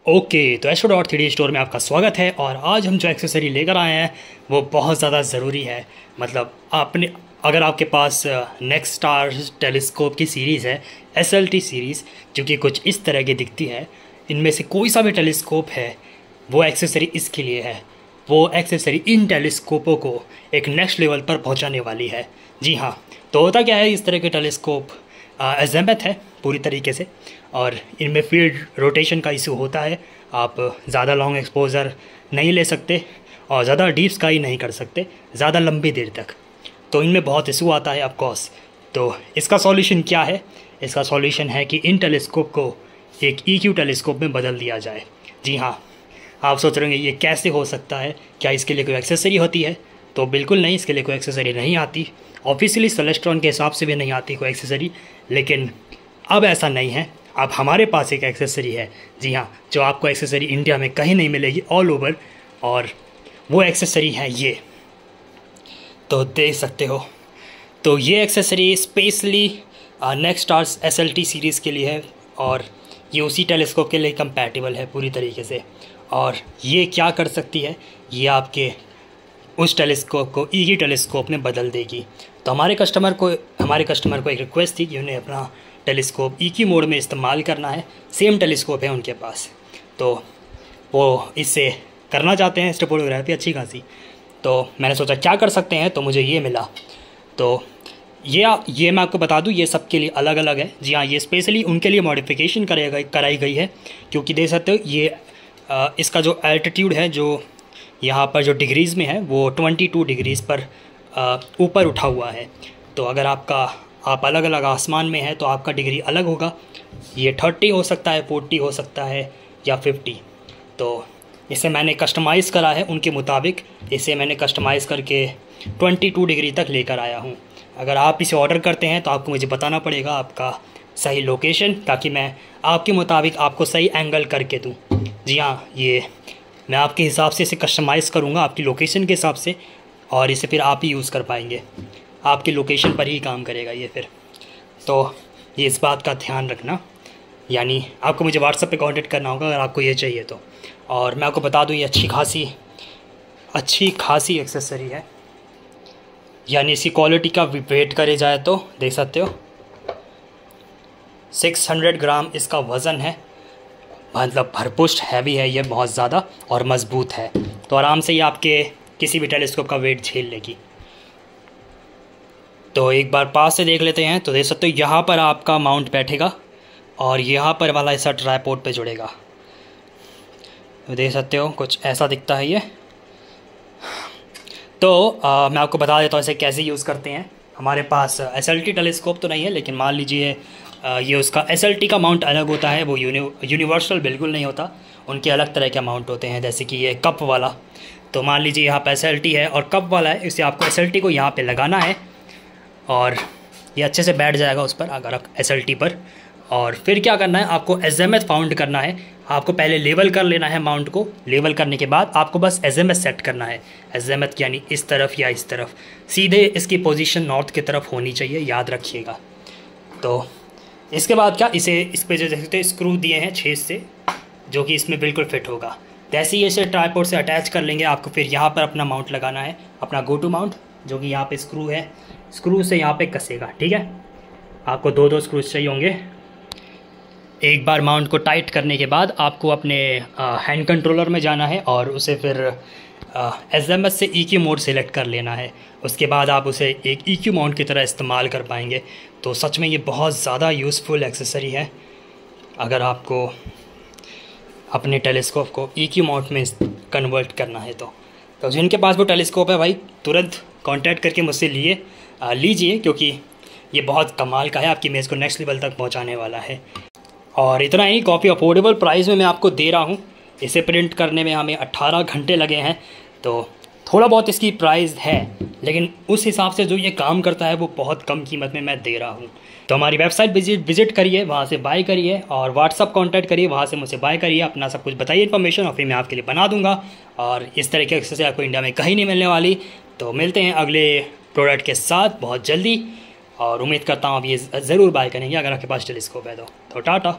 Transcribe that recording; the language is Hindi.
ओके, तो Astro.3D स्टोर में आपका स्वागत है। और आज हम जो एक्सेसरी लेकर आए हैं वो बहुत ज़्यादा ज़रूरी है। मतलब आपने अगर आपके पास नेक्स्ट स्टार टेलीस्कोप की सीरीज़ है, SLT सीरीज़, जो कि कुछ इस तरह की दिखती है, इनमें से कोई सा भी टेलीस्कोप है वो एक्सेसरी इसके लिए है। वो एक्सेसरी इन टेलीस्कोपों को एक नेक्स्ट लेवल पर पहुंचाने वाली है। जी हाँ, तो होता क्या है, इस तरह के टेलीस्कोप अज़ेमथ है पूरी तरीके से, और इनमें फील्ड रोटेशन का इशू होता है। आप ज़्यादा लॉन्ग एक्सपोजर नहीं ले सकते और ज़्यादा डीप स्काई नहीं कर सकते ज़्यादा लंबी देर तक, तो इनमें बहुत इशू आता है ऑफकोर्स। तो इसका सॉल्यूशन क्या है? इसका सॉल्यूशन है कि इन टेलीस्कोप को एक EQ टेलीस्कोप में बदल दिया जाए। जी हाँ, आप सोच रहे होंगे ये कैसे हो सकता है, क्या इसके लिए कोई एक्सेसरी होती है? तो बिल्कुल नहीं, इसके लिए कोई एक्सेसरी नहीं आती। ऑफिशियली सेलेस्ट्रॉन के हिसाब से भी नहीं आती कोई एक्सेसरी, लेकिन अब ऐसा नहीं है। अब हमारे पास एक एक्सेसरी है, जी हाँ, जो आपको एक्सेसरी इंडिया में कहीं नहीं मिलेगी, ऑल ओवर। और वो एक्सेसरी है ये, तो देख सकते हो। तो ये accessory specially next stars SLT series के लिए है, और ये उसी टेलीस्कोप के लिए कंपैटिबल है पूरी तरीके से। और ये क्या कर सकती है, ये आपके उस टेलीस्कोप को EQ टेलीस्कोप में बदल देगी। तो हमारे कस्टमर को एक रिक्वेस्ट थी कि उन्हें अपना टेलीस्कोप EQ मोड में इस्तेमाल करना है। सेम टेलीस्कोप है उनके पास, तो वो इससे करना चाहते हैं एस्ट्रोफोटोग्राफी अच्छी खासी। तो मैंने सोचा क्या कर सकते हैं, तो मुझे ये मिला। तो ये मैं आपको बता दूं, ये सबके लिए अलग अलग है। जी हाँ, ये स्पेशली उनके लिए मॉडिफिकेशन कराई गई है, क्योंकि देख सकते हो ये इसका जो एल्टीट्यूड है, जो यहाँ पर जो डिग्रीज़ में है, वो 22 डिग्रीज़ पर ऊपर उठा हुआ है। तो अगर आप अलग अलग आसमान में हैं तो आपका डिग्री अलग होगा। ये 30 हो सकता है, 40 हो सकता है, या 50। तो इसे मैंने कस्टमाइज़ करा है उनके मुताबिक। इसे मैंने कस्टमाइज़ करके 22 डिग्री तक लेकर आया हूँ। अगर आप इसे ऑर्डर करते हैं तो आपको मुझे बताना पड़ेगा आपका सही लोकेशन, ताकि मैं आपके मुताबिक आपको सही एंगल करके दूँ। जी हाँ, ये मैं आपके हिसाब से इसे कस्टमाइज़ करूँगा आपकी लोकेशन के हिसाब से, और इसे फिर आप ही यूज़ कर पाएंगे। आपकी लोकेशन पर ही काम करेगा ये फिर। तो ये इस बात का ध्यान रखना, यानी आपको मुझे व्हाट्सएप पे कांटेक्ट करना होगा अगर आपको ये चाहिए तो। और मैं आपको बता दूँ, ये अच्छी खासी एक्सेसरी है, यानी इसकी क्वालिटी का वेट करे जाए तो देख सकते हो 600 ग्राम इसका वज़न है। मतलब भरपुष्ट हैवी है ये, बहुत ज़्यादा, और मज़बूत है। तो आराम से ये आपके किसी भी टेलीस्कोप का वेट झेल लेगी। तो एक बार पास से देख लेते हैं। तो देख सकते हो यहाँ पर आपका माउंट बैठेगा, और यहाँ पर वाला ऐसा ट्राइपॉड पे जुड़ेगा। तो देख सकते हो कुछ ऐसा दिखता है ये। तो मैं आपको बता देता हूँ इसे कैसे यूज़ करते हैं। हमारे पास SLT टेलीस्कोप तो नहीं है, लेकिन मान लीजिए ये उसका SLT का माउंट अलग होता है, वो यूनिवर्सल बिल्कुल नहीं होता। उनके अलग तरह के माउंट होते हैं, जैसे कि ये कप वाला। तो मान लीजिए यहाँ पे SLT है और कप वाला है, इसे आपको SLT को यहाँ पे लगाना है, और ये अच्छे से बैठ जाएगा उस पर, अगर SLT पर। और फिर क्या करना है, आपको अज़ेमथ फाउंड करना है। आपको पहले लेवल कर लेना है माउंट को। लेवल करने के बाद आपको बस अज़ेमथ सेट करना है। अज़ेमथ यानी इस तरफ या इस तरफ, सीधे इसकी पोजीशन नॉर्थ की तरफ होनी चाहिए, याद रखिएगा। तो इसके बाद क्या, इस पे जो देखते हैं स्क्रू दिए हैं 6 से, जो कि इसमें बिल्कुल फिट होगा। जैसे ही इसे ट्राइपॉड से अटैच कर लेंगे, आपको फिर यहाँ पर अपना माउंट लगाना है, अपना गो टू माउंट, जो कि यहाँ पे स्क्रू है। स्क्रू से यहाँ पे कसेगा, ठीक है। आपको 2 स्क्रूज चाहिए होंगे। एक बार माउंट को टाइट करने के बाद आपको अपने हैंड कंट्रोलर में जाना है, और उसे फिर अज़ेमथ से EQ मोड सेलेक्ट कर लेना है। उसके बाद आप उसे एक EQ माउंट की तरह इस्तेमाल कर पाएंगे। तो सच में ये बहुत ज़्यादा यूज़फुल एक्सेसरी है अगर आपको अपने टेलीस्कोप को EQ माउंट में कन्वर्ट करना है। तो जिनके पास वो टेलीस्कोप है भाई, तुरंत कांटेक्ट करके मुझसे लीजिए, क्योंकि ये बहुत कमाल का है, आपकी इमेज को नेक्स्ट लेवल तक पहुंचाने वाला है। और इतना ही, काफ़ी अफोर्डेबल प्राइस में मैं आपको दे रहा हूँ। इसे प्रिंट करने में हमें 18 घंटे लगे हैं, तो थोड़ा बहुत इसकी प्राइस है, लेकिन उस हिसाब से जो ये काम करता है वो बहुत कम कीमत में मैं दे रहा हूँ। तो हमारी वेबसाइट विजिट करिए, वहाँ से बाय करिए, और व्हाट्सअप कांटेक्ट करिए, वहाँ से मुझे बाय करिए, अपना सब कुछ बताइए इन्फॉर्मेशन, और फिर मैं आपके लिए बना दूँगा। और इस तरह की एक्सेसरी आपको इंडिया में कहीं नहीं मिलने वाली। तो मिलते हैं अगले प्रोडक्ट के साथ बहुत जल्दी, और उम्मीद करता हूँ आप ये ज़रूर बाय करेंगे अगर आपके पास टेलीस्कोप है तो टाटा।